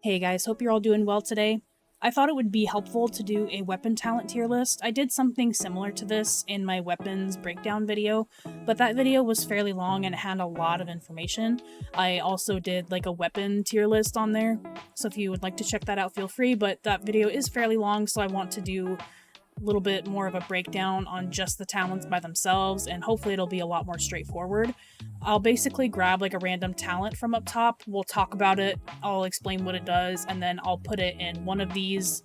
Hey guys, hope you're all doing well today. I thought it would be helpful to do a weapon talent tier list. I did something similar to this in my weapons breakdown video, but that video was fairly long and it had a lot of information. I also did like a weapon tier list on there, so if you would like to check that out, feel free, but that video is fairly long, so I want to do a little bit more of a breakdown on just the talents by themselves, and hopefully it'll be a lot more straightforward. I'll basically grab like a random talent from up top, we'll talk about it, I'll explain what it does, and then I'll put it in one of these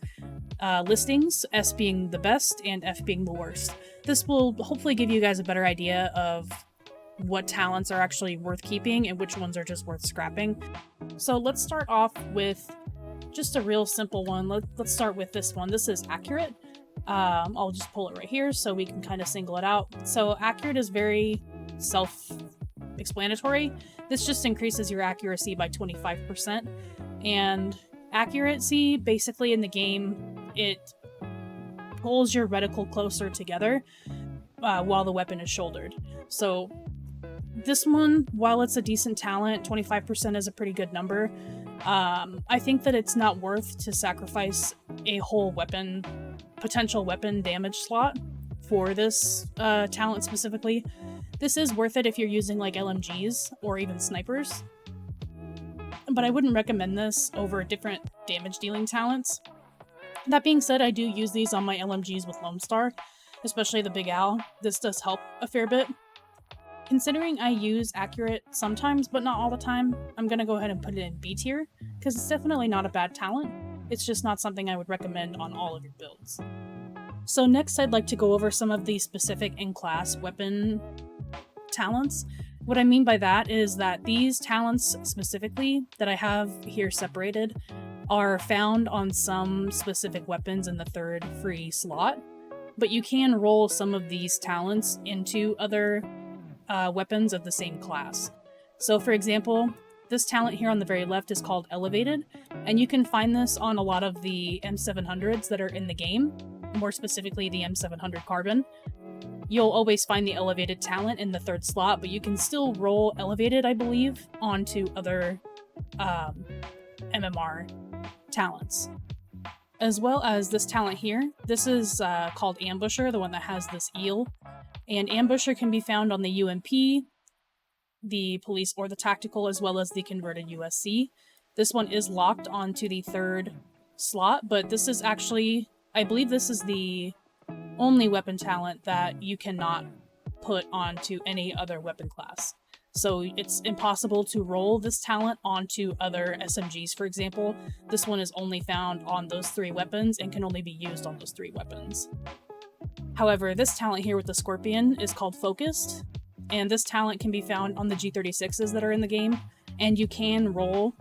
listings, S being the best and F being the worst. This will hopefully give you guys a better idea of what talents are actually worth keeping and which ones are just worth scrapping. So let's start off with just a real simple one. Let's start with this one. This is Accurate. I'll just pull it right here so we can kind of single it out. So Accurate is very self-explanatory. This just increases your accuracy by 25%. And accuracy, basically in the game, it pulls your reticle closer together while the weapon is shouldered. So this one, while it's a decent talent, 25% is a pretty good number. I think that it's not worth to sacrifice a whole potential weapon damage slot for this talent specifically. This is worth it if you're using like LMGs or even snipers, but I wouldn't recommend this over different damage dealing talents. That being said, I do use these on my LMGs with Lone Star, especially the Big Al. This does help a fair bit. Considering I use Accurate sometimes, but not all the time, I'm gonna go ahead and put it in B tier, because it's definitely not a bad talent. It's just not something I would recommend on all of your builds. So next I'd like to go over some of the specific in-class weapon talents. What I mean by that is that these talents specifically that I have here separated are found on some specific weapons in the third free slot, but you can roll some of these talents into other weapons of the same class. So for example, this talent here on the very left is called Elevated, and you can find this on a lot of the M700s that are in the game, more specifically the M700 Carbon. You'll always find the Elevated talent in the third slot, but you can still roll Elevated, I believe, onto other MMR talents. As well as this talent here. This is called Ambusher, the one that has this eel. And Ambusher can be found on the UMP, the Police or the Tactical, as well as the converted USC. This one is locked onto the third slot, but this is actually, I believe this is the only weapon talent that you cannot put onto any other weapon class. So it's impossible to roll this talent onto other SMGs, for example. This one is only found on those three weapons and can only be used on those three weapons. However, this talent here with the Scorpion is called Focused, and this talent can be found on the G36s that are in the game, and you can roll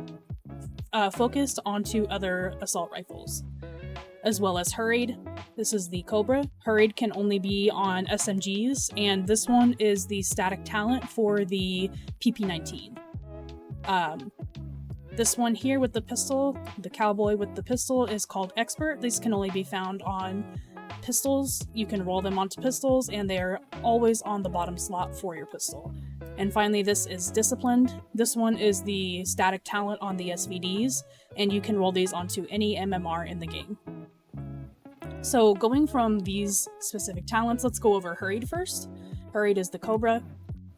Focused onto other assault rifles. As well as Hurried. This is the Cobra. Hurried can only be on SMGs, and this one is the static talent for the PP-19. This one here with the pistol, the cowboy with the pistol, is called Expert. These can only be found on pistols. You can roll them onto pistols, and they're always on the bottom slot for your pistol. And finally, this is Disciplined. This one is the static talent on the SVDs, and you can roll these onto any MMR in the game. So going from these specific talents, let's go over Hurried first. Hurried is the Cobra,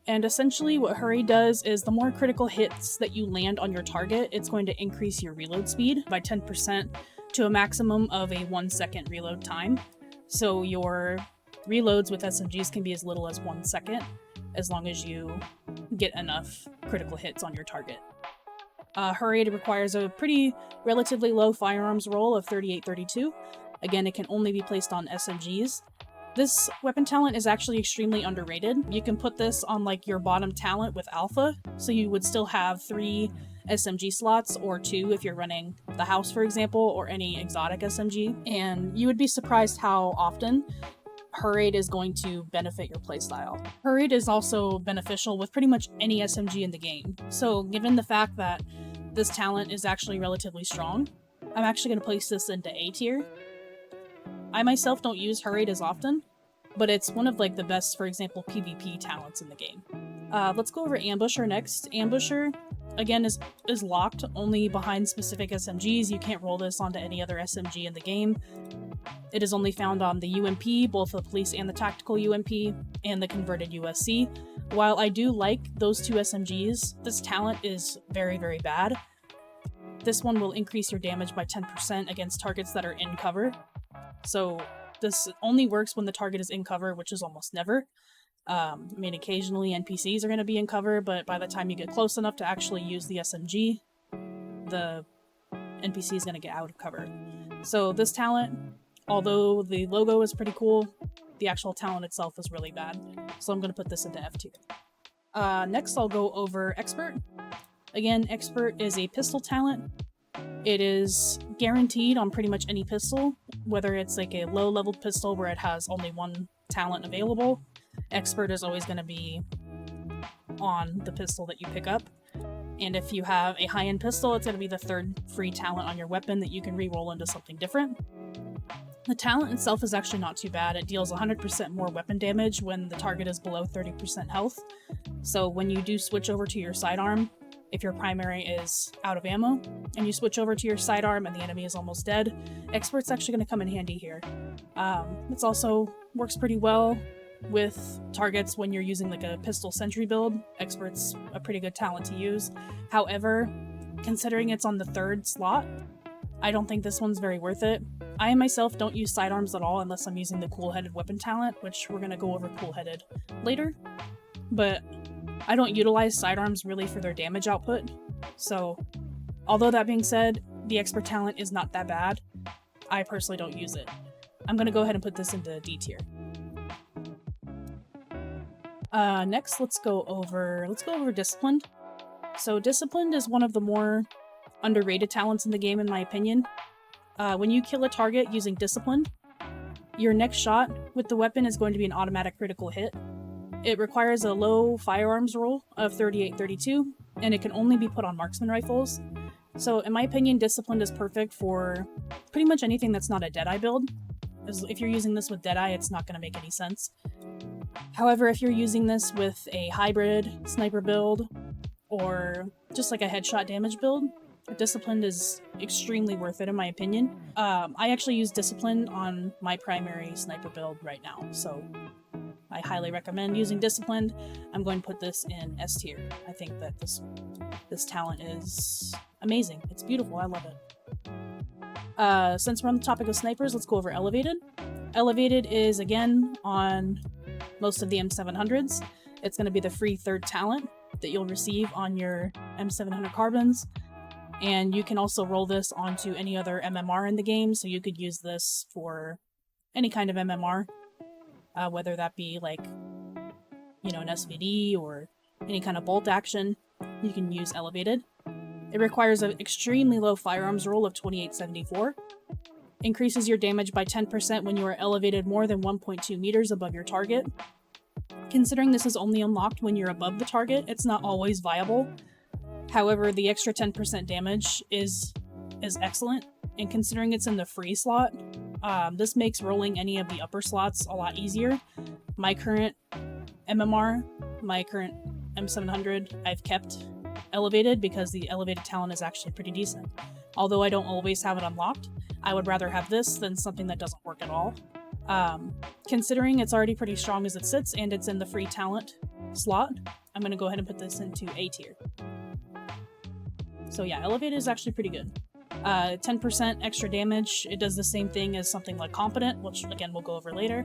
and essentially what Hurried does is the more critical hits that you land on your target, it's going to increase your reload speed by 10% to a maximum of a 1 second reload time. So your reloads with SMGs can be as little as 1 second, as long as you get enough critical hits on your target. Hurried requires a pretty relatively low firearms roll of 38-32. Again, it can only be placed on SMGs. This weapon talent is actually extremely underrated. You can put this on like your bottom talent with Alpha, so you would still have 3 SMG slots, or 2 if you're running the House, for example, or any exotic SMG, and you would be surprised how often Hurried is going to benefit your playstyle. Hurried is also beneficial with pretty much any SMG in the game, so given the fact that this talent is actually relatively strong, I'm actually going to place this into A tier. I myself don't use Hurried as often, but it's one of like the best, for example, PvP talents in the game. Let's go over Ambusher next. Ambusher again, is locked only behind specific SMGs. You can't roll this onto any other SMG in the game. It is only found on the UMP, both the police and the tactical UMP, and the converted USC. While I do like those two SMGs, this talent is very, very bad. This one will increase your damage by 10% against targets that are in cover. So this only works when the target is in cover, which is almost never. I mean, occasionally NPCs are going to be in cover, but by the time you get close enough to actually use the SMG, the NPC is going to get out of cover. So this talent, although the logo is pretty cool, the actual talent itself is really bad. So I'm going to put this into F tier. Next, I'll go over Expert. Again, Expert is a pistol talent. It is guaranteed on pretty much any pistol, whether it's like a low-level pistol where it has only one talent available. Expert is always going to be on the pistol that you pick up. And if you have a high-end pistol, it's going to be the third free talent on your weapon that you can re-roll into something different. The talent itself is actually not too bad. It deals 100% more weapon damage when the target is below 30% health. So when you do switch over to your sidearm, if your primary is out of ammo, and you switch over to your sidearm and the enemy is almost dead, Expert's actually going to come in handy here. It also works pretty well with targets when you're using like a pistol sentry build. Expert's a pretty good talent to use. However, considering it's on the third slot, I don't think this one's very worth it. I myself don't use sidearms at all unless I'm using the Coolheaded weapon talent, which we're going to go over Coolheaded later. But I don't utilize sidearms really for their damage output. So, although that being said, the Expert talent is not that bad, I personally don't use it. I'm going to go ahead and put this into D tier. Next, let's go over Disciplined. So Disciplined is one of the more underrated talents in the game, in my opinion. When you kill a target using Disciplined, your next shot with the weapon is going to be an automatic critical hit. It requires a low firearms roll of 38-32, and it can only be put on marksman rifles. So in my opinion, Disciplined is perfect for pretty much anything that's not a Deadeye build. If you're using this with Deadeye, it's not going to make any sense. However, if you're using this with a hybrid sniper build, or just like a headshot damage build, Disciplined is extremely worth it in my opinion. I actually use Disciplined on my primary sniper build right now, so I highly recommend using Disciplined. I'm going to put this in S tier. I think that this talent is amazing. It's beautiful. I love it. Since we're on the topic of snipers, let's go over Elevated. Elevated is, again, on most of the M700s. It's going to be the free third talent that you'll receive on your M700 carbons. And you can also roll this onto any other MMR in the game, so you could use this for any kind of MMR. Whether that be like, an SVD or any kind of bolt action, you can use Elevated. It requires an extremely low firearms roll of 2874. Increases your damage by 10% when you are elevated more than 1.2 meters above your target. Considering this is only unlocked when you're above the target, it's not always viable. However, the extra 10% damage is excellent, and considering it's in the free slot, this makes rolling any of the upper slots a lot easier. My current MMR, my current M700, I've kept Elevated because the Elevated talent is actually pretty decent. Although I don't always have it unlocked, I would rather have this than something that doesn't work at all. Considering it's already pretty strong as it sits and it's in the free talent slot, I'm going to go ahead and put this into A tier. So yeah, Elevated is actually pretty good. 10% extra damage. It does the same thing as something like Competent, which again we'll go over later.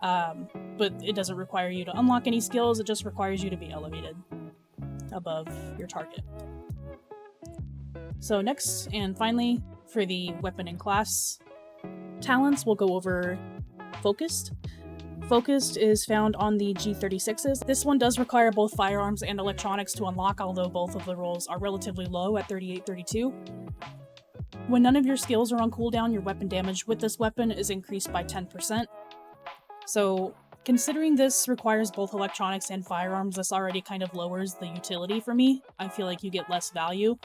But it doesn't require you to unlock any skills, it just requires you to be elevated above your target. So next, and finally, for the weapon and class talents, we'll go over Focused. Focused is found on the G36s. This one does require both firearms and electronics to unlock, although both of the rolls are relatively low at 38-32. When none of your skills are on cooldown, your weapon damage with this weapon is increased by 10%. So, considering this requires both electronics and firearms, this already kind of lowers the utility for me. I feel like you get less value,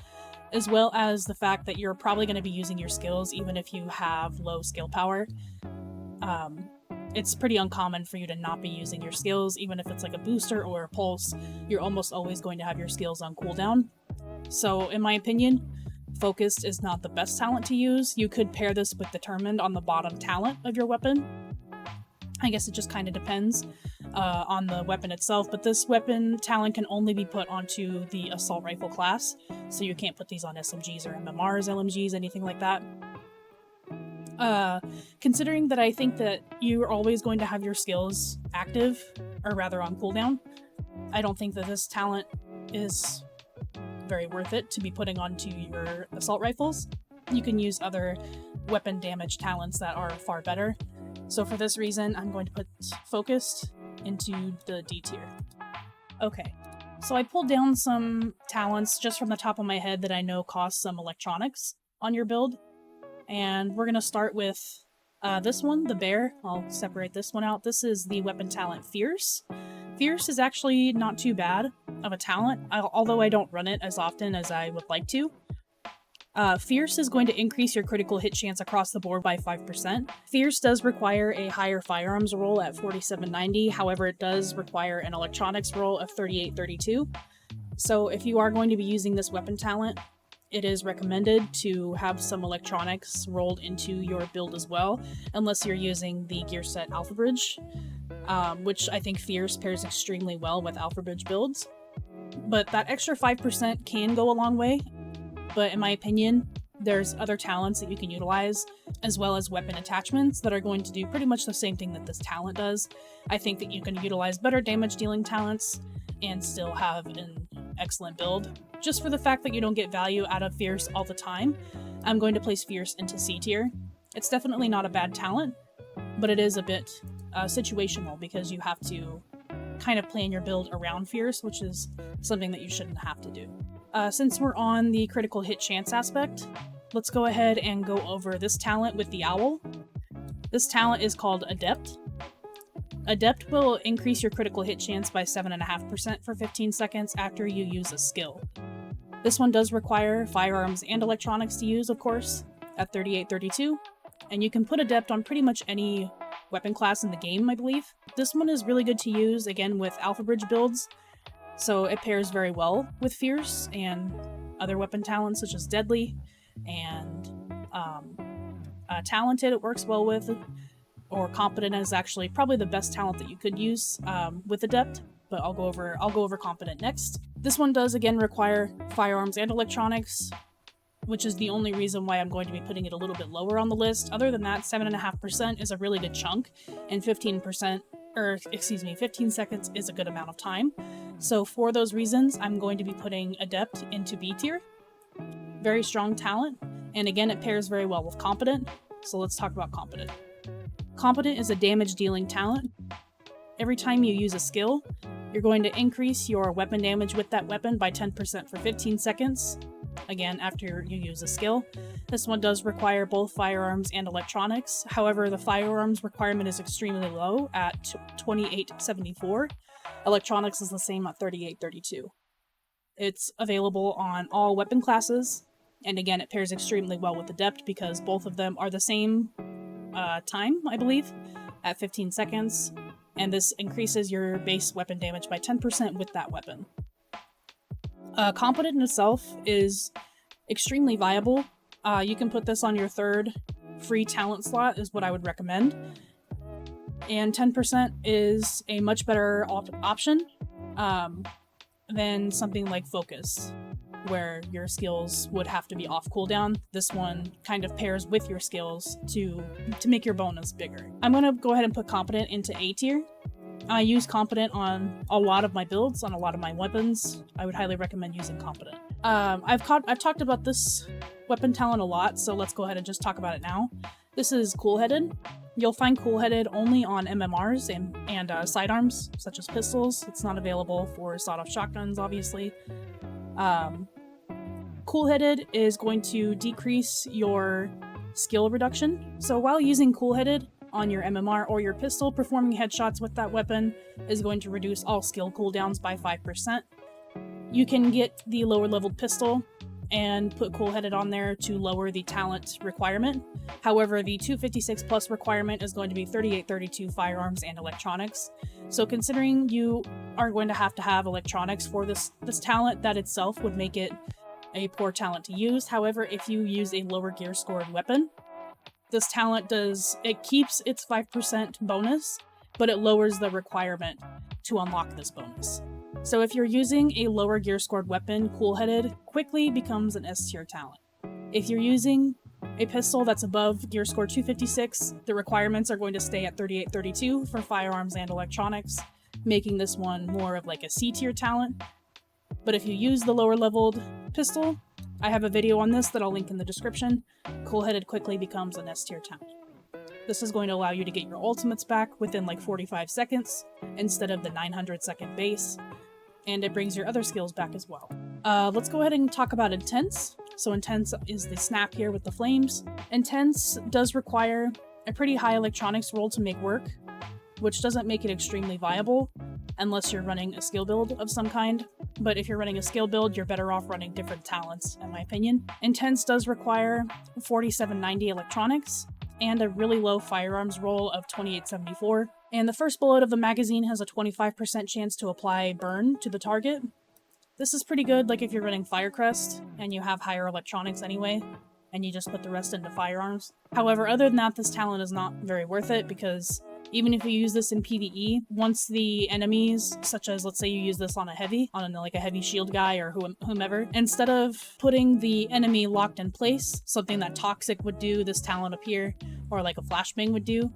as well as the fact that you're probably going to be using your skills even if you have low skill power. It's pretty uncommon for you to not be using your skills, even if it's like a booster or a pulse. You're almost always going to have your skills on cooldown. So in my opinion, Focused is not the best talent to use. You could pair this with Determined on the bottom talent of your weapon. I guess it just kind of depends on the weapon itself, but this weapon talent can only be put onto the Assault Rifle class, so you can't put these on SMGs or MMRs, LMGs, anything like that. Considering that I think that you're always going to have your skills active, or rather on cooldown, I don't think that this talent is very worth it to be putting onto your assault rifles. You can use other weapon damage talents that are far better. So for this reason, I'm going to put Focused into the D tier. Okay, so I pulled down some talents just from the top of my head that I know cost some electronics on your build. And we're going to start with this one, the bear. I'll separate this one out. This is the weapon talent Fierce. Fierce is actually not too bad of a talent, although I don't run it as often as I would like to. Fierce is going to increase your critical hit chance across the board by 5%. Fierce does require a higher firearms roll at 4790, however it does require an electronics roll of 3832. So if you are going to be using this weapon talent, it is recommended to have some electronics rolled into your build as well, unless you're using the gear set Alpha Bridge, which I think Fierce pairs extremely well with Alpha Bridge builds. But that extra 5% can go a long way, but in my opinion, there's other talents that you can utilize, as well as weapon attachments that are going to do pretty much the same thing that this talent does. I think that you can utilize better damage dealing talents and still have an excellent build. Just for the fact that you don't get value out of Fierce all the time, I'm going to place Fierce into C tier. It's definitely not a bad talent, but it is a bit situational because you have to kind of plan your build around Fierce, which is something that you shouldn't have to do. Since we're on the critical hit chance aspect, let's go ahead and go over this talent with the owl. This talent is called Adept. Adept will increase your critical hit chance by 7.5% for 15 seconds after you use a skill. This one does require firearms and electronics to use, of course, at 3832, and you can put Adept on pretty much any weapon class in the game, I believe. This one is really good to use, again, with Alpha Bridge builds, so it pairs very well with Fierce and other weapon talents such as Deadly and Talented it works well with, or Competent is actually probably the best talent that you could use with Adept, but I'll go over Competent next. This one does again require firearms and electronics, which is the only reason why I'm going to be putting it a little bit lower on the list. Other than that, 7.5% is a really good chunk, and 15 seconds is a good amount of time. So for those reasons, I'm going to be putting Adept into B tier. Very strong talent, and again, it pairs very well with Competent, so let's talk about Competent. Competent is a damage dealing talent. Every time you use a skill, you're going to increase your weapon damage with that weapon by 10% for 15 seconds. Again, after you use a skill. This one does require both firearms and electronics. However, the firearms requirement is extremely low at 2874. Electronics is the same at 3832. It's available on all weapon classes, and again, it pairs extremely well with Adept because both of them are the same time, I believe, at 15 seconds, and this increases your base weapon damage by 10% with that weapon. Competent in itself is extremely viable. You can put this on your third free talent slot is what I would recommend. And 10% is a much better option than something like Focus, where your skills would have to be off cooldown. This one kind of pairs with your skills to make your bonus bigger. I'm going to go ahead and put Competent into A tier. I use Competent on a lot of my builds, on a lot of my weapons. I would highly recommend using Competent. I've talked about this weapon talent a lot, so let's go ahead and just talk about it now. This is Coolheaded. You'll find Coolheaded only on MMRs and sidearms, such as pistols. It's not available for sawed-off shotguns, obviously. Coolheaded is going to decrease your skill reduction. So while using Coolheaded on your MMR or your pistol, performing headshots with that weapon is going to reduce all skill cooldowns by 5%. You can get the lower leveled pistol and put Coolheaded on there to lower the talent requirement. However, the 256 plus requirement is going to be 3832 firearms and electronics. So considering you are going to have electronics for this talent, that itself would make it a poor talent to use. However, if you use a lower gear scored weapon, this talent keeps its 5% bonus, but it lowers the requirement to unlock this bonus. So if you're using a lower gear scored weapon, Coolheaded quickly becomes an S tier talent. If you're using a pistol that's above gear score 256, the requirements are going to stay at 3832 for firearms and electronics, making this one more of like a C tier talent. But if you use the lower leveled pistol, I have a video on this that I'll link in the description, Coolheaded quickly becomes an S tier talent. This is going to allow you to get your ultimates back within like 45 seconds instead of the 900 second base, and it brings your other skills back as well. Let's go ahead and talk about Intense. So Intense is the snap here with the flames. Intense does require a pretty high electronics roll to make work, which doesn't make it extremely viable unless you're running a skill build of some kind. But if you're running a skill build, you're better off running different talents, in my opinion. Intense does require 4790 electronics and a really low firearms roll of 2874. And the first bullet of the magazine has a 25% chance to apply burn to the target. This is pretty good, like if you're running Firecrest and you have higher electronics anyway, and you just put the rest into firearms. However, other than that, this talent is not very worth it, because even if you use this in PvE, once the enemies, such as let's say you use this on a heavy shield guy or whomever, instead of putting the enemy locked in place, something that Toxic would do, this talent up here, or like a flashbang would do,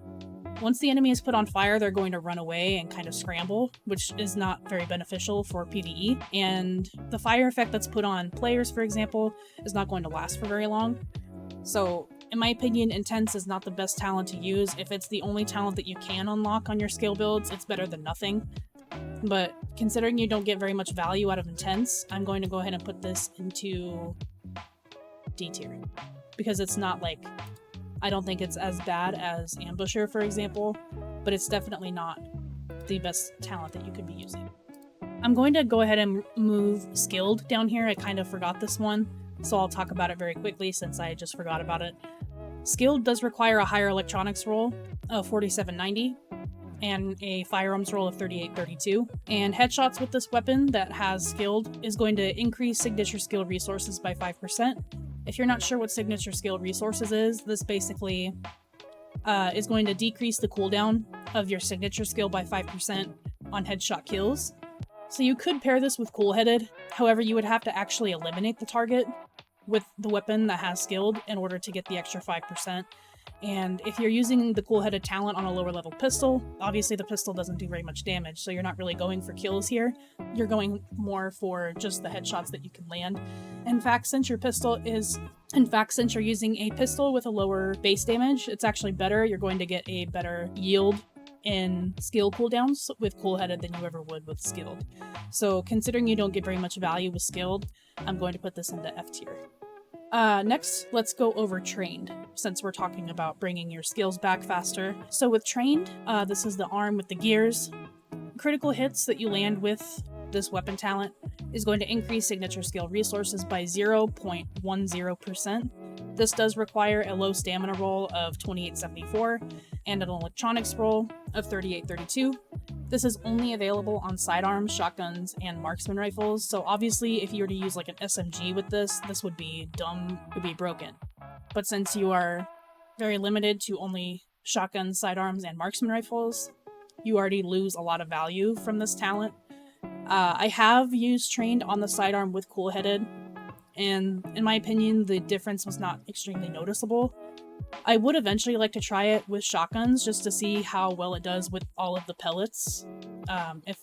once the enemy is put on fire, they're going to run away and kind of scramble, which is not very beneficial for PvE. And the fire effect that's put on players, for example, is not going to last for very long. So in my opinion, Intense is not the best talent to use. If it's the only talent that you can unlock on your skill builds, it's better than nothing. But considering you don't get very much value out of Intense, I'm going to go ahead and put this into D tier. Because it's not like, I don't think it's as bad as Ambusher, for example, but it's definitely not the best talent that you could be using. I'm going to go ahead and move Skilled down here. I kind of forgot this one, so I'll talk about it very quickly since I just forgot about it. Skilled does require a higher electronics roll of 4790 and a firearms roll of 3832. And headshots with this weapon that has Skilled is going to increase signature skill resources by 5%. If you're not sure what signature skill resources is, this basically is going to decrease the cooldown of your signature skill by 5% on headshot kills. So you could pair this with Coolheaded, however you would have to actually eliminate the target with the weapon that has Skilled in order to get the extra 5%. And if you're using the Coolheaded talent on a lower level pistol, obviously the pistol doesn't do very much damage, so you're not really going for kills here. You're going more for just the headshots that you can land. In fact, since you're using a pistol with a lower base damage, it's actually better. You're going to get a better yield in skill cooldowns with Coolheaded than you ever would with Skilled. So considering you don't get very much value with Skilled, I'm going to put this into F tier. Next, let's go over Trained, since we're talking about bringing your skills back faster. So with Trained, this is the arm with the gears. Critical hits that you land with this weapon talent is going to increase signature skill resources by 0.10%. This does require a low stamina roll of 2874 and an electronics roll of 3832. This is only available on sidearms, shotguns, and marksman rifles, so obviously if you were to use like an SMG with this would be dumb, would be broken. But since you are very limited to only shotguns, sidearms, and marksman rifles, you already lose a lot of value from this talent. I have used Trained on the sidearm with Coolheaded, and in my opinion, the difference was not extremely noticeable. I would eventually like to try it with shotguns just to see how well it does with all of the pellets. If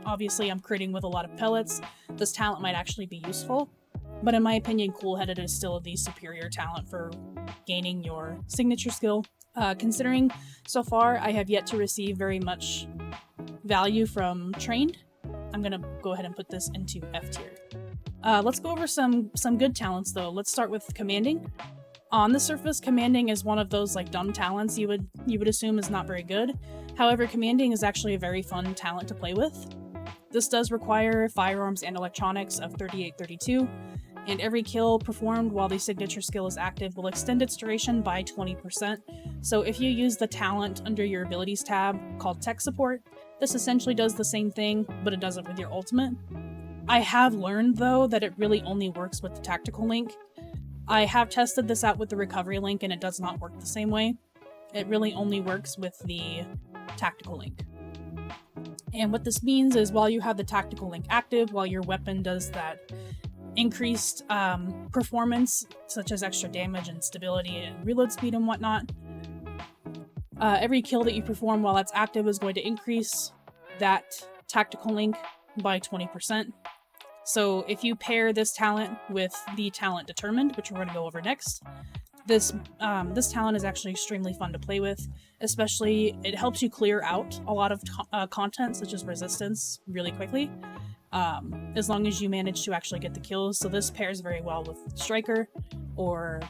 obviously I'm critting with a lot of pellets, this talent might actually be useful. But in my opinion, Coolheaded is still the superior talent for gaining your signature skill. Considering so far I have yet to receive very much value from Trained, I'm gonna go ahead and put this into F tier. Let's go over some good talents though. Let's start with Commanding. On the surface, Commanding is one of those like dumb talents you would assume is not very good. However, Commanding is actually a very fun talent to play with. This does require firearms and electronics of 3832 and every kill performed while the signature skill is active will extend its duration by 20%. So if you use the talent under your abilities tab called Tech Support, this essentially does the same thing, but it does it with your ultimate. I have learned, though, that it really only works with the tactical link. I have tested this out with the recovery link, and it does not work the same way. It really only works with the tactical link. And what this means is while you have the tactical link active, while your weapon does that increased performance, such as extra damage and stability and reload speed and whatnot, every kill that you perform while that's active is going to increase that tactical link by 20%. So if you pair this talent with the talent Determined, which we're going to go over next, this talent is actually extremely fun to play with. Especially, it helps you clear out a lot of content, such as resistance, really quickly, as long as you manage to actually get the kills. So this pairs very well with Striker or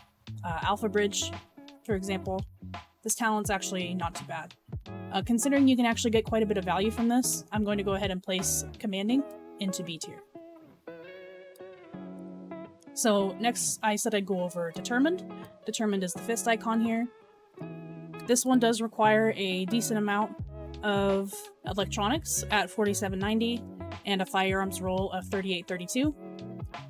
Alpha Bridge, for example. This talent's actually not too bad. Considering you can actually get quite a bit of value from this, I'm going to go ahead and place Commanding into B tier. So next, I said I'd go over Determined. Determined is the fist icon here. This one does require a decent amount of electronics at 4790 and a firearms roll of 3832.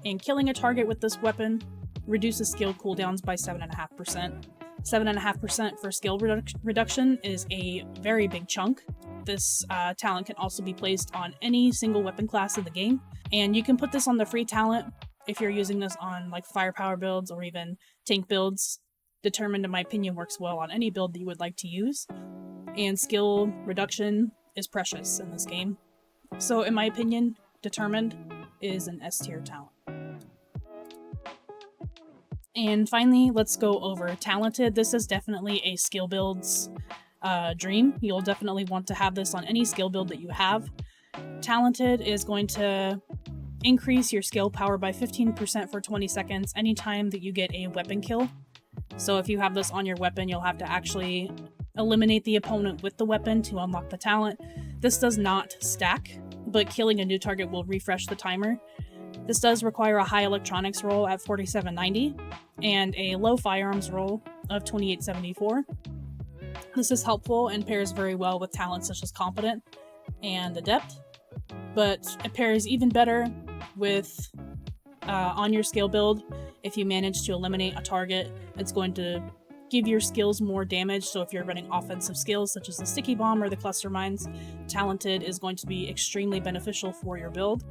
And killing a target with this weapon reduces skill cooldowns by 7.5%. 7.5% for skill reduction is a very big chunk. This talent can also be placed on any single weapon class in the game, and you can put this on the free talent if you're using this on like firepower builds or even tank builds. Determined, in my opinion, works well on any build that you would like to use, and skill reduction is precious in this game. So in my opinion, Determined is an S tier talent. And finally, let's go over Talented. This is definitely a skill build's dream. You'll definitely want to have this on any skill build that you have. Talented is going to increase your skill power by 15% for 20 seconds anytime that you get a weapon kill. So if you have this on your weapon, you'll have to actually eliminate the opponent with the weapon to unlock the talent. This does not stack, but killing a new target will refresh the timer. This does require a high electronics roll at 4790 and a low firearms roll of 2874. This is helpful and pairs very well with talents such as Competent and Adept, but it pairs even better with on your skill build. If you manage to eliminate a target, it's going to give your skills more damage. So if you're running offensive skills such as the Sticky Bomb or the Cluster Mines, Talented is going to be extremely beneficial for your build.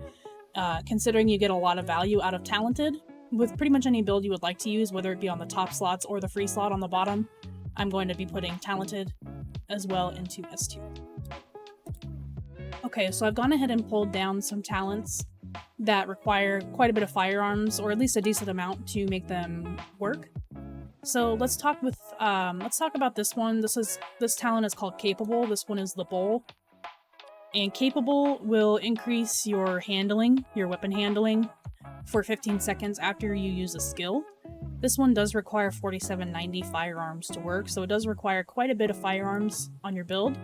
Considering you get a lot of value out of Talented with pretty much any build you would like to use, whether it be on the top slots or the free slot on the bottom, I'm going to be putting Talented as well into S tier. Okay, so I've gone ahead and pulled down some talents that require quite a bit of firearms, or at least a decent amount to make them work. So let's talk about this one. This talent is called Capable. This one is the Bowl. And Capable will increase your handling, your weapon handling, for 15 seconds after you use a skill. This one does require 4790 firearms to work, so it does require quite a bit of firearms on your build.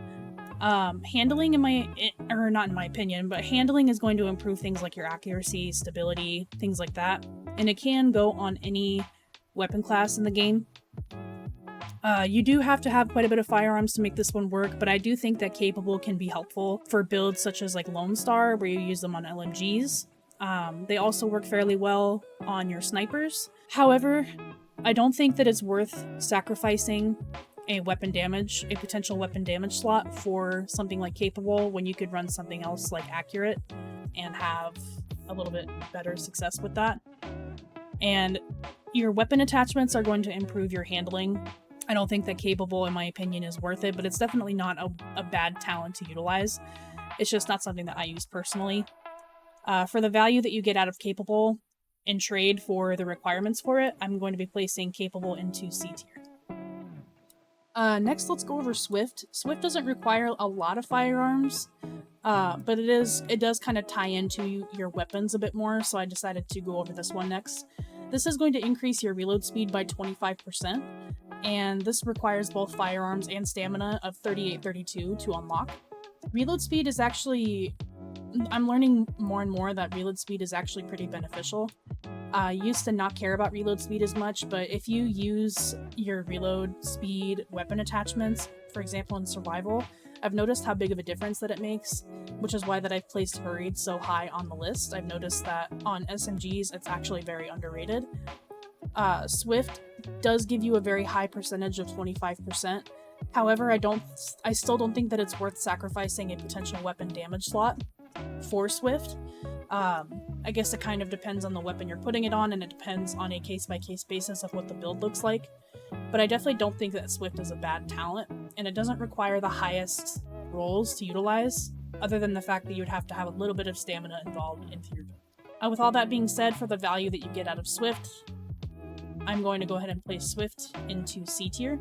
Handling, not in my opinion, but handling is going to improve things like your accuracy, stability, things like that. And it can go on any weapon class in the game. You do have to have quite a bit of firearms to make this one work, but I do think that Capable can be helpful for builds such as like Lone Star, where you use them on LMGs. They also work fairly well on your snipers. However, I don't think that it's worth sacrificing a potential weapon damage slot for something like Capable when you could run something else like Accurate and have a little bit better success with that. And your weapon attachments are going to improve your handling. I don't think that Capable, in my opinion, is worth it, but it's definitely not a bad talent to utilize. It's just not something that I use personally. For the value that you get out of Capable in trade for the requirements for it, I'm going to be placing Capable into C tier. Next, let's go over Swift. Swift doesn't require a lot of firearms, but it does kind of tie into your weapons a bit more, so I decided to go over this one next. This is going to increase your reload speed by 25%, and this requires both firearms and stamina of 3832 to unlock. Reload speed is actually I'm learning more and more that reload speed is actually pretty beneficial. I used to not care about reload speed as much, but if you use your reload speed weapon attachments, for example in survival, I've noticed how big of a difference that it makes, which is why that I've placed Hurried so high on the list. I've noticed that on SMGs it's actually very underrated. Swift does give you a very high percentage of 25%. However, I still don't think that it's worth sacrificing a potential weapon damage slot for Swift. I guess it kind of depends on the weapon you're putting it on, and it depends on a case-by-case basis of what the build looks like. But I definitely don't think that Swift is a bad talent, and it doesn't require the highest rolls to utilize, other than the fact that you would have to have a little bit of stamina involved into your build. With all that being said, for the value that you get out of Swift, I'm going to go ahead and place Swift into C tier.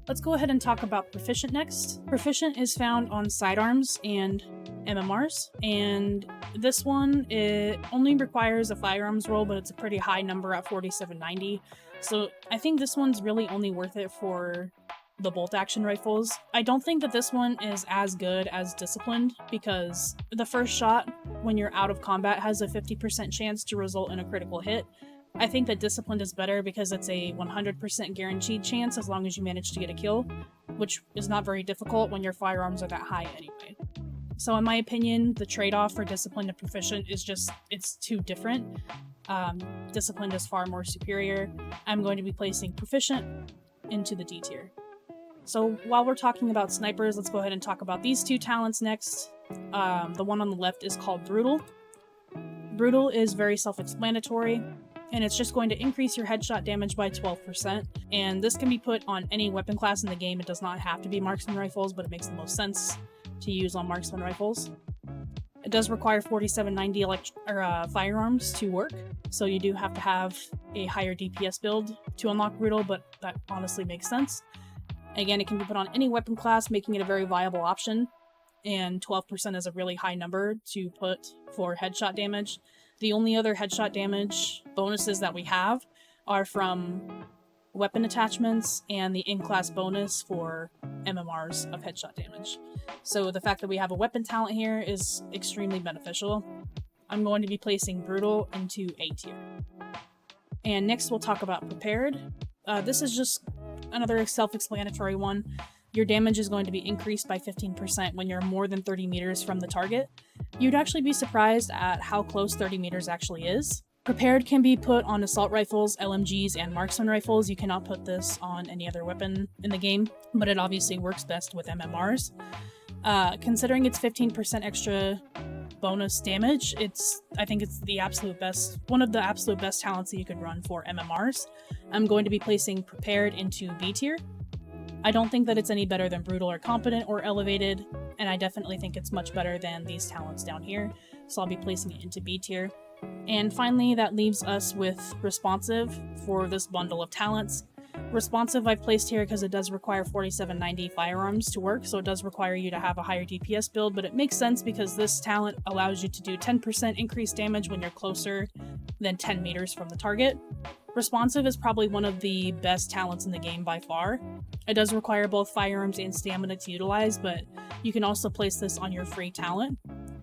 Let's go ahead and talk about Proficient next. Proficient is found on sidearms and MMRs, and this one, it only requires a firearms roll, but it's a pretty high number at 4790. So I think this one's really only worth it for the bolt action rifles. I don't think that this one is as good as Disciplined, because the first shot when you're out of combat has a 50% chance to result in a critical hit. I think that Disciplined is better because it's a 100% guaranteed chance as long as you manage to get a kill, which is not very difficult when your firearms are that high anyway. So in my opinion, the trade-off for Disciplined and Proficient is just, it's too different. Disciplined is far more superior. I'm going to be placing Proficient into the D tier. So while we're talking about snipers, let's go ahead and talk about these two talents next. The one on the left is called Brutal. Brutal is very self-explanatory, and it's just going to increase your headshot damage by 12%. And this can be put on any weapon class in the game. It does not have to be marksman rifles, but it makes the most sense to use on marksman rifles. It does require 4790 firearms to work, so you do have to have a higher DPS build to unlock Brutal, but that honestly makes sense. Again, it can be put on any weapon class, making it a very viable option, and 12% is a really high number to put for headshot damage. The only other headshot damage bonuses that we have are from weapon attachments and the in-class bonus for MMRs of headshot damage. So the fact that we have a weapon talent here is extremely beneficial. I'm going to be placing Brutal into A tier. And next we'll talk about Prepared. This is just another self-explanatory one. Your damage is going to be increased by 15% when you're more than 30 meters from the target. You'd actually be surprised at how close 30 meters actually is. Prepared can be put on assault rifles, LMGs, and marksman rifles. You cannot put this on any other weapon in the game, but it obviously works best with MMRs. Considering it's 15% extra bonus damage, I think it's the absolute best, one of the absolute best talents that you could run for MMRs. I'm going to be placing Prepared into B tier. I don't think that it's any better than Brutal or Competent or Elevated, and I definitely think it's much better than these talents down here, so I'll be placing it into B tier. And finally, that leaves us with Responsive for this bundle of talents. Responsive I've placed here because it does require 4790 firearms to work, so it does require you to have a higher DPS build, but it makes sense because this talent allows you to do 10% increased damage when you're closer than 10 meters from the target. Responsive is probably one of the best talents in the game by far. It does require both firearms and stamina to utilize, but you can also place this on your free talent,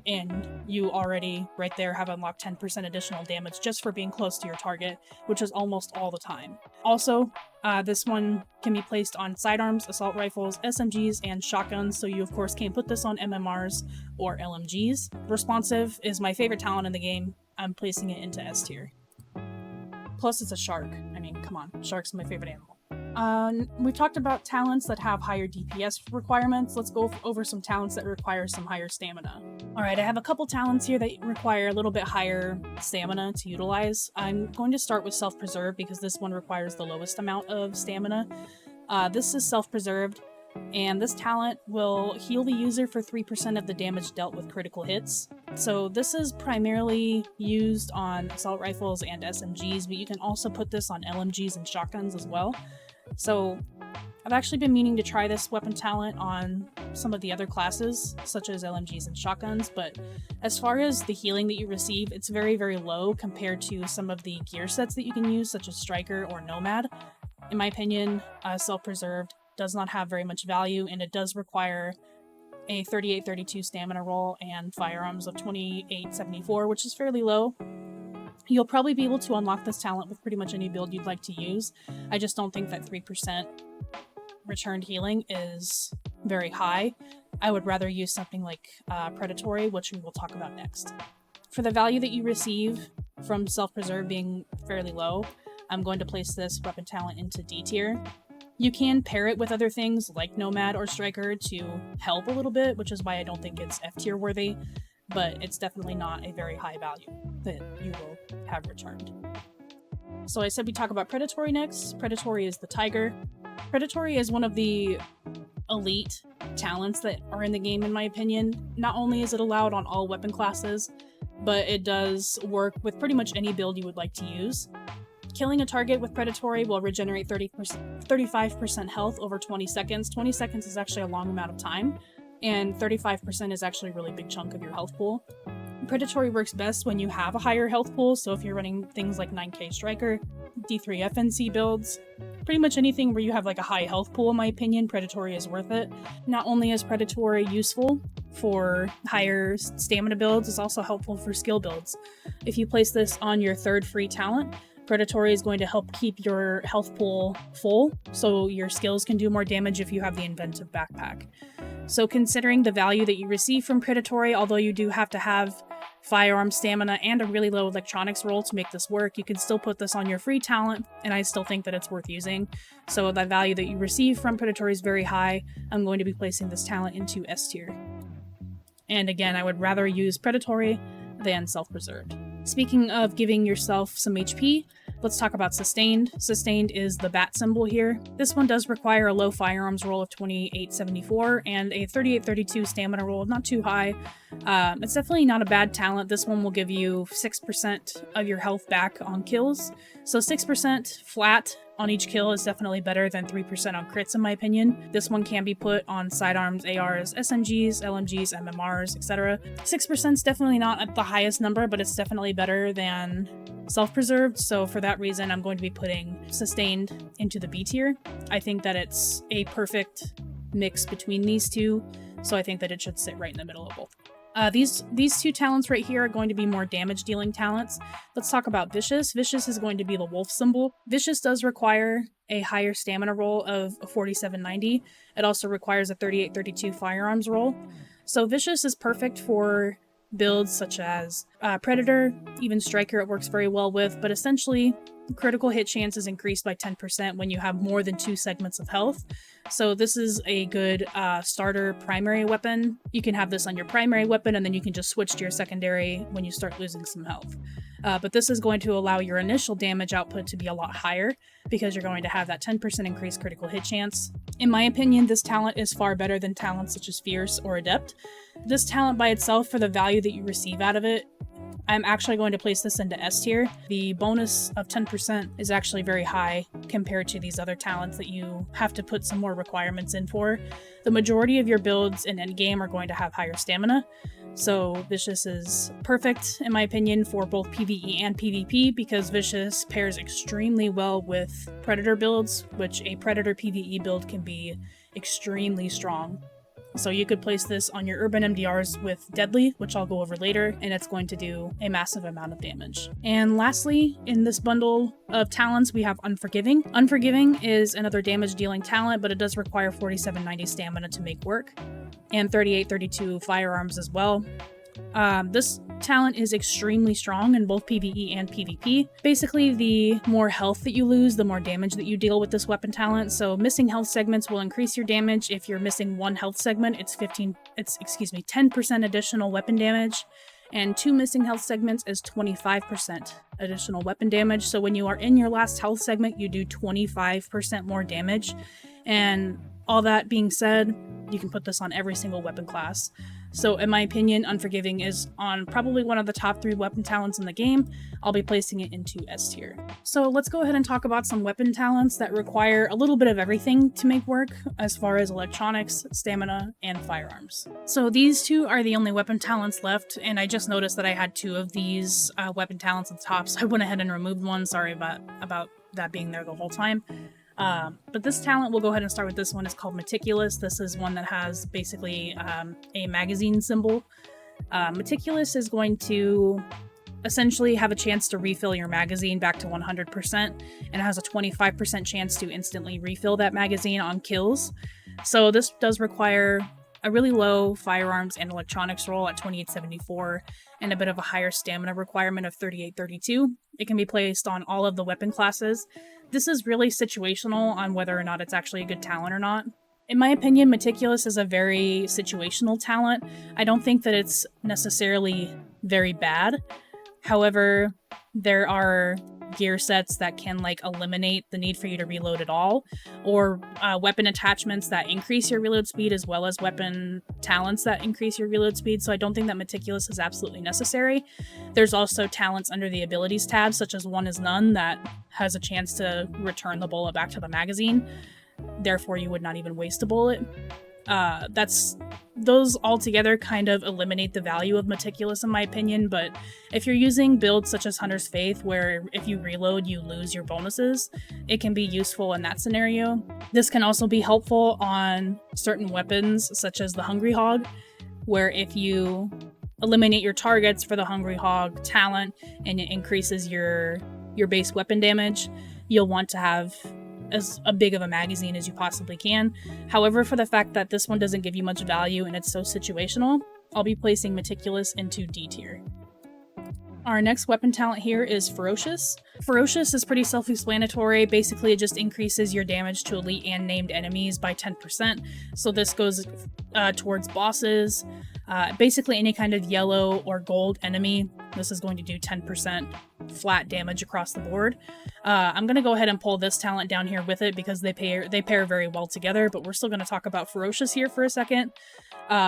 and you already right there have unlocked 10% additional damage just for being close to your target, which is almost all the time. Also, this one can be placed on sidearms, assault rifles, SMGs, and shotguns, so you of course can put this on MMRs or LMGs. Responsive is my favorite talent in the game. I'm placing it into S tier. Plus it's a shark. I mean, come on, shark's my favorite animal. We talked about talents that have higher DPS requirements. Let's go over some talents that require some higher stamina. Alright, I have a couple talents here that require a little bit higher stamina to utilize. I'm going to start with Self-Preserve because this one requires the lowest amount of stamina. This is Self-Preserved, and this talent will heal the user for 3% of the damage dealt with critical hits. So this is primarily used on assault rifles and SMGs, but you can also put this on LMGs and shotguns as well. So I've actually been meaning to try this weapon talent on some of the other classes, such as LMGs and shotguns, but as far as the healing that you receive, it's very, very low compared to some of the gear sets that you can use, such as Striker or Nomad. In my opinion, Self-Preserved does not have very much value, and it does require a 38-32 stamina roll, and firearms of 28-74, which is fairly low. You'll probably be able to unlock this talent with pretty much any build you'd like to use. I just don't think that 3% returned healing is very high. I would rather use something like Predatory, which we will talk about next. For the value that you receive from Self-Preserve being fairly low, I'm going to place this weapon talent into D tier. You can pair it with other things like Nomad or Striker to help a little bit, which is why I don't think it's F tier worthy, but it's definitely not a very high value that you will have returned. So I said we talk about Predatory next. Predatory is the Tiger. Predatory is one of the elite talents that are in the game, in my opinion. Not only is it allowed on all weapon classes, but it does work with pretty much any build you would like to use. Killing a target with Predatory will regenerate 35% health over 20 seconds. 20 seconds is actually a long amount of time, and 35% is actually a really big chunk of your health pool. Predatory works best when you have a higher health pool, so if you're running things like 9k Striker, D3 FNC builds, pretty much anything where you have like a high health pool, in my opinion, Predatory is worth it. Not only is Predatory useful for higher stamina builds, it's also helpful for skill builds. If you place this on your third free talent, Predatory is going to help keep your health pool full, so your skills can do more damage if you have the Inventive Backpack. So considering the value that you receive from Predatory, although you do have to have firearm stamina and a really low electronics roll to make this work, you can still put this on your free talent, and I still think that it's worth using. So the value that you receive from Predatory is very high. I'm going to be placing this talent into S tier. And again, I would rather use Predatory than Self-Preserved. Speaking of giving yourself some HP, let's talk about Sustained. Sustained is the bat symbol here. This one does require a low firearms roll of 28-74 and a 38-32 stamina roll, not too high. It's definitely not a bad talent. This one will give you 6% of your health back on kills. So 6% flat on each kill is definitely better than 3% on crits, in my opinion. This one can be put on sidearms, ARs, SMGs, LMGs, MMRs, etc. 6% is definitely not at the highest number, but it's definitely better than Self-Preserved, so for that reason I'm going to be putting Sustained into the B tier. I think that it's a perfect mix between these two, so I think that it should sit right in the middle of both. These two talents right here are going to be more damage dealing talents. Let's talk about Vicious. Vicious is going to be the wolf symbol. Vicious does require a higher stamina roll of a 47-90. It also requires a 38-32 firearms roll. So Vicious is perfect for builds such as Predator, even Striker it works very well with, but essentially critical hit chance is increased by 10% when you have more than 2 segments of health. So this is a good starter primary weapon. You can have this on your primary weapon and then you can just switch to your secondary when you start losing some health. But this is going to allow your initial damage output to be a lot higher because you're going to have that 10% increased critical hit chance. In my opinion, this talent is far better than talents such as Fierce or Adept. This talent by itself, for the value that you receive out of it, I'm actually going to place this into S tier. The bonus of 10% is actually very high compared to these other talents that you have to put some more requirements in for. The majority of your builds in endgame are going to have higher stamina, so Vicious is perfect, in my opinion, for both PvE and PvP because Vicious pairs extremely well with Predator builds, which a Predator PvE build can be extremely strong. So you could place this on your urban MDRs with Deadly, which I'll go over later, and it's going to do a massive amount of damage. And lastly, in this bundle of talents, we have Unforgiving. Unforgiving is another damage dealing talent, but it does require 47-90 stamina to make work, and 38-32 firearms as well. This talent is extremely strong in both PvE and PvP. Basically, the more health that you lose, the more damage that you deal with this weapon talent. So missing health segments will increase your damage. If you're missing one health segment, it's 10% additional weapon damage. And 2 missing health segments is 25% additional weapon damage. So when you are in your last health segment, you do 25% more damage. And all that being said, you can put this on every single weapon class. So in my opinion, Unforgiving is on probably one of the top 3 weapon talents in the game. I'll be placing it into S tier. So let's go ahead and talk about some weapon talents that require a little bit of everything to make work as far as electronics, stamina, and firearms. So these 2 are the only weapon talents left, and I just noticed that I had 2 of these weapon talents at the top, so I went ahead and removed one. Sorry about that being there the whole time. But this talent, we'll go ahead and start with this one. It's called Meticulous. This is one that has basically a magazine symbol. Meticulous is going to essentially have a chance to refill your magazine back to 100%, and has a 25% chance to instantly refill that magazine on kills. So this does require a really low firearms and electronics roll at 2874, and a bit of a higher stamina requirement of 3832. It can be placed on all of the weapon classes. This is really situational on whether or not it's actually a good talent or not. In my opinion, Meticulous is a very situational talent. I don't think that it's necessarily very bad. However, there are gear sets that can eliminate the need for you to reload at all, or weapon attachments that increase your reload speed, as well as weapon talents that increase your reload speed, so I don't think that Meticulous is absolutely necessary. There's also talents under the abilities tab, such as One is None, that has a chance to return the bullet back to the magazine. Therefore, you would not even waste a bullet. Those altogether kind of eliminate the value of Meticulous in my opinion, but if you're using builds such as Hunter's Faith, where if you reload you lose your bonuses, it can be useful in that scenario. This can also be helpful on certain weapons such as the Hungry Hog, where if you eliminate your targets for the Hungry Hog talent and it increases your base weapon damage, you'll want to have as a big of a magazine as you possibly can. However, for the fact that this one doesn't give you much value and it's so situational, I'll be placing Meticulous into D tier. Our next weapon talent here is Ferocious. Ferocious is pretty self-explanatory. Basically, it just increases your damage to elite and named enemies by 10%. So this goes towards bosses, basically any kind of yellow or gold enemy. This is going to do 10% flat damage across the board. I'm going to go ahead and pull this talent down here with it because they pair very well together, but we're still going to talk about Ferocious here for a second.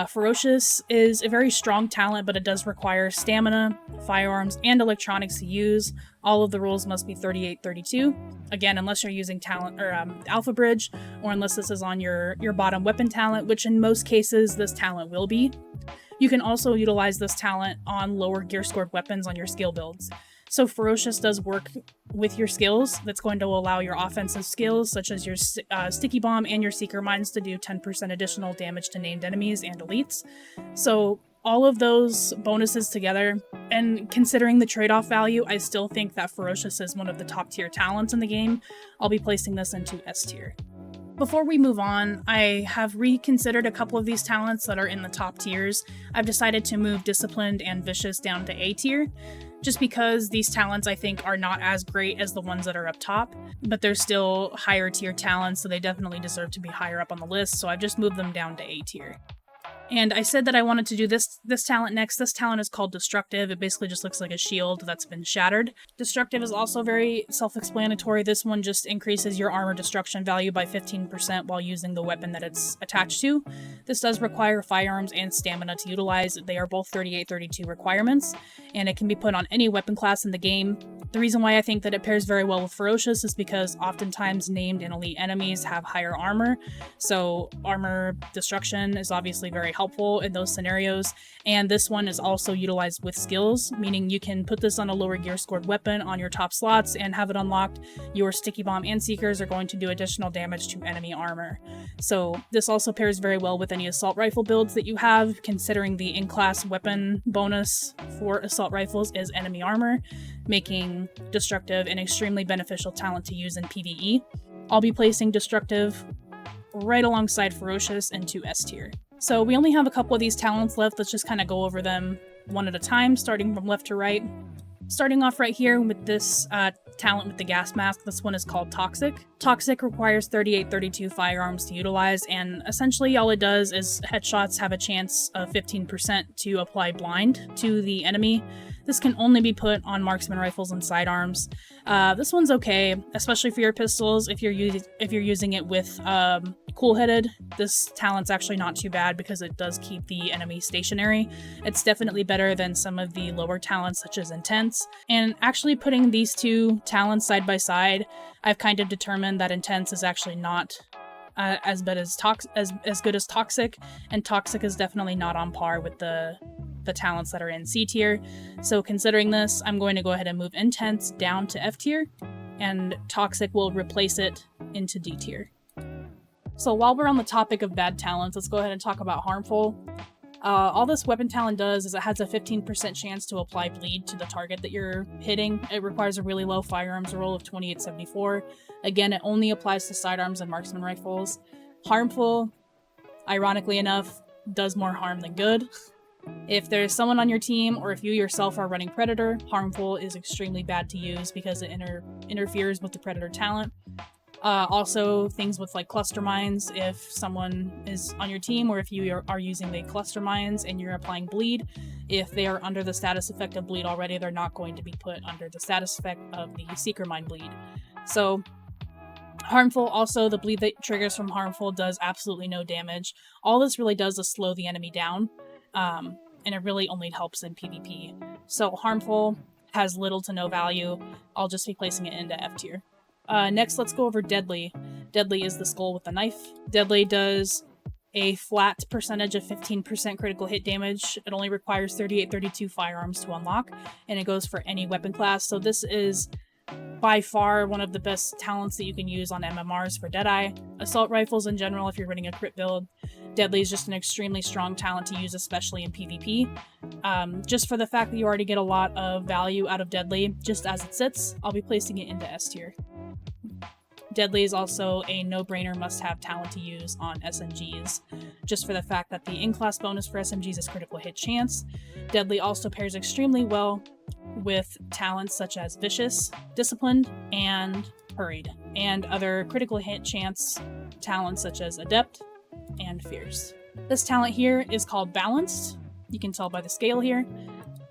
Ferocious is a very strong talent, but it does require stamina, firearms, and electronics to use. All of the rolls must be 3832. Again, unless you're using talent or Alpha Bridge, or unless this is on your bottom weapon talent, which in most cases this talent will be. You can also utilize this talent on lower gear scored weapons on your skill builds. So Ferocious does work with your skills. That's going to allow your offensive skills, such as your Sticky Bomb and your Seeker Mines, to do 10% additional damage to named enemies and elites. So all of those bonuses together, and considering the trade-off value, I still think that Ferocious is one of the top tier talents in the game. I'll be placing this into S tier. Before we move on, I have reconsidered a couple of these talents that are in the top tiers. I've decided to move Disciplined and Vicious down to A tier, just because these talents I think are not as great as the ones that are up top, but they're still higher tier talents, so they definitely deserve to be higher up on the list, so I've just moved them down to A tier. And I said that I wanted to do this talent next. This talent is called Destructive. It basically just looks like a shield that's been shattered. Destructive is also very self-explanatory. This one just increases your armor destruction value by 15% while using the weapon that it's attached to. This does require firearms and stamina to utilize. They are both 3832 requirements, and it can be put on any weapon class in the game. The reason why I think that it pairs very well with Ferocious is because oftentimes named and elite enemies have higher armor, so armor destruction is obviously very helpful in those scenarios, and this one is also utilized with skills, meaning you can put this on a lower gear scored weapon on your top slots and have it unlocked. Your Sticky Bomb and Seekers are going to do additional damage to enemy armor. So this also pairs very well with any assault rifle builds that you have, considering the in-class weapon bonus for assault rifles is enemy armor, making Destructive an extremely beneficial talent to use in PvE. I'll be placing Destructive right alongside Ferocious into S tier. So we only have a couple of these talents left. Let's just kind of go over them one at a time, starting from left to right. Starting off right here with this talent with the gas mask. This one is called Toxic. Toxic requires 3832 firearms to utilize, and essentially all it does is headshots have a chance of 15% to apply blind to the enemy. This can only be put on marksman rifles and sidearms. This one's okay, especially for your pistols. If you're using it with Coolheaded, this talent's actually not too bad because it does keep the enemy stationary. It's definitely better than some of the lower talents such as Intense. And actually putting these two talents side by side, I've kind of determined that Intense is actually not as good as Toxic, and Toxic is definitely not on par with the talents that are in C tier. So considering this, I'm going to go ahead and move Intense down to F tier, and Toxic will replace it into D tier. So while we're on the topic of bad talents, let's go ahead and talk about harmful. All this weapon talent does is it has a 15% chance to apply bleed to the target that you're hitting. It requires a really low firearms roll of 2874. Again, it only applies to sidearms and marksman rifles. Harmful, ironically enough, does more harm than good. If there's someone on your team, or if you yourself are running Predator, harmful is extremely bad to use because it interferes with the Predator talent. Also, things with like cluster mines, if someone is on your team or if you are using the cluster mines and you're applying bleed, if they are under the status effect of bleed already, they're not going to be put under the status effect of the Seeker Mine bleed. So, harmful, also the bleed that triggers from harmful does absolutely no damage. All this really does is slow the enemy down, and it really only helps in PvP. So harmful has little to no value. I'll just be placing it into F tier. Next, let's go over Deadly. Deadly is the skull with the knife. Deadly does a flat percentage of 15% critical hit damage. It only requires 3832 firearms to unlock, and it goes for any weapon class. So this is by far one of the best talents that you can use on MMRs for Deadeye. Assault rifles in general, if you're running a crit build, Deadly is just an extremely strong talent to use, especially in PvP. Just for the fact that you already get a lot of value out of Deadly, just as it sits, I'll be placing it into S tier. Deadly is also a no-brainer must-have talent to use on SMGs, just for the fact that the in-class bonus for SMGs is critical hit chance. Deadly also pairs extremely well with talents such as Vicious, Disciplined, and Hurried, and other critical hit chance talents such as Adept and Fierce. This talent here is called Balanced. You can tell by the scale here.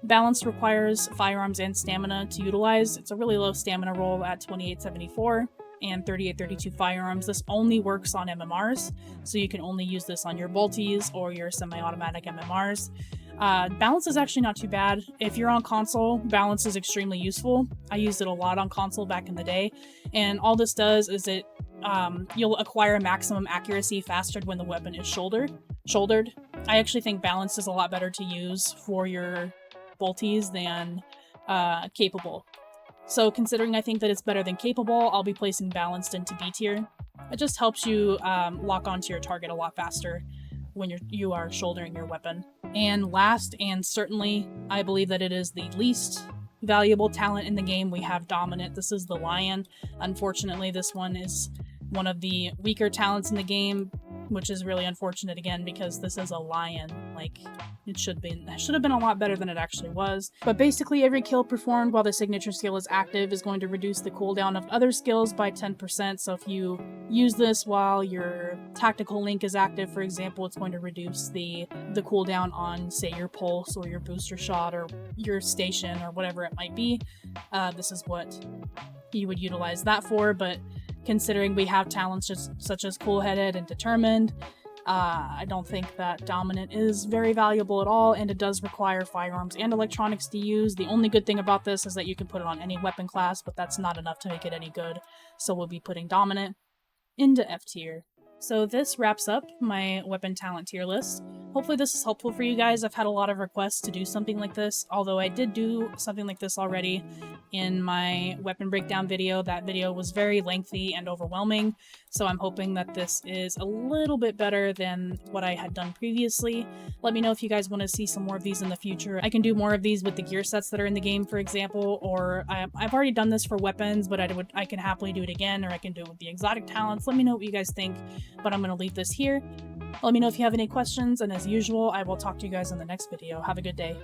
Balanced requires firearms and stamina to utilize. It's a really low stamina roll at 2874 and 3832 firearms. This only works on MMRs, so you can only use this on your bolties or your semi-automatic MMRs. Balance is actually not too bad. If you're on console, balance is extremely useful. I used it a lot on console back in the day, and all this does is you'll acquire maximum accuracy faster when the weapon is shouldered. I actually think balance is a lot better to use for your bolties than capable. So considering I think that it's better than capable, I'll be placing balanced into B tier. It just helps you lock onto your target a lot faster when you are shouldering your weapon. And last, and certainly, I believe that it is the least valuable talent in the game, we have Dominant. This is the Lion. Unfortunately, this one is one of the weaker talents in the game, which is really unfortunate again because this is a lion. Like, it should have been a lot better than it actually was. But basically every kill performed while the signature skill is active is going to reduce the cooldown of other skills by 10%. So if you use this while your tactical link is active, for example, it's going to reduce the cooldown on, say, your pulse or your booster shot or your station or whatever it might be. This is what you would utilize that for, but considering we have talents such as Coolheaded and Determined, I don't think that Dominant is very valuable at all, and it does require firearms and electronics to use. The only good thing about this is that you can put it on any weapon class, but that's not enough to make it any good, so we'll be putting Dominant into F tier. So this wraps up my weapon talent tier list. Hopefully this is helpful for you guys. I've had a lot of requests to do something like this, although I did do something like this already in my weapon breakdown video. That video was very lengthy and overwhelming, so I'm hoping that this is a little bit better than what I had done previously. Let me know if you guys want to see some more of these in the future. I can do more of these with the gear sets that are in the game, for example, or I've already done this for weapons, but I can happily do it again, or I can do it with the exotic talents. Let me know what you guys think, but I'm going to leave this here. Let me know if you have any questions, and as usual, I will talk to you guys in the next video. Have a good day.